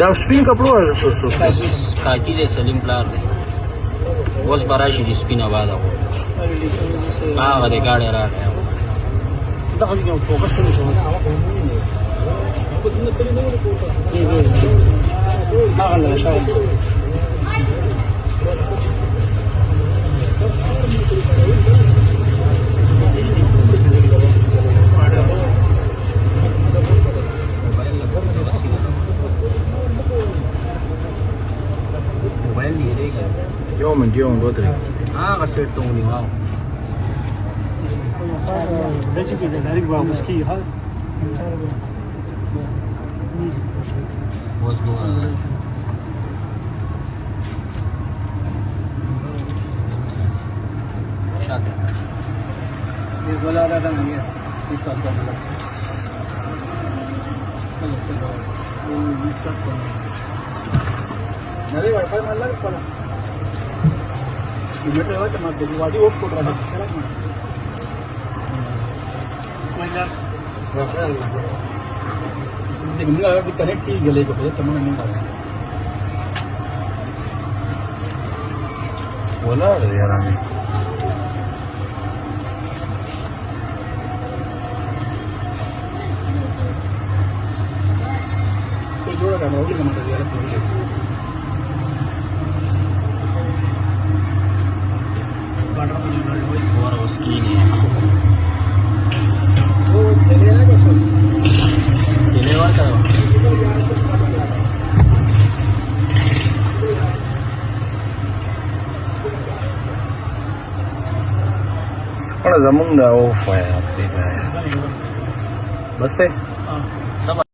دا سپین کپړو ورسو کاکی دی سلیم پلار دی اوس به راشي د سپینه باده هغه د ګاډی راغی دغه یو فوکس کوي شو هغه لا شاو موبایل لیدېږي یو منټ یو منټ ودرېږه هغه سیټ ته ونیوه داسې کې د ډایرکټ واپس کېږي ها اوس ګوره شاته ये बोला रहा था नहीं है स्टार्ट करने लगा चलो स्टार्ट करना अरे वाईफाई मारला पड़ा लिमिट रहेगा चमक देगी वादी ऑफ कर रहा है सिग्नल अगर कनेक्ट की गले को तमाम नहीं आ रहा बोला यार हमें कोई जोड़ा कैमरा भी कमा दिया और उसकी नहीं है वो चलेगा क्या सोच डिलीवर करो પણ જમુંગા ઓફ હોય આપણી પાસે બસ તે सब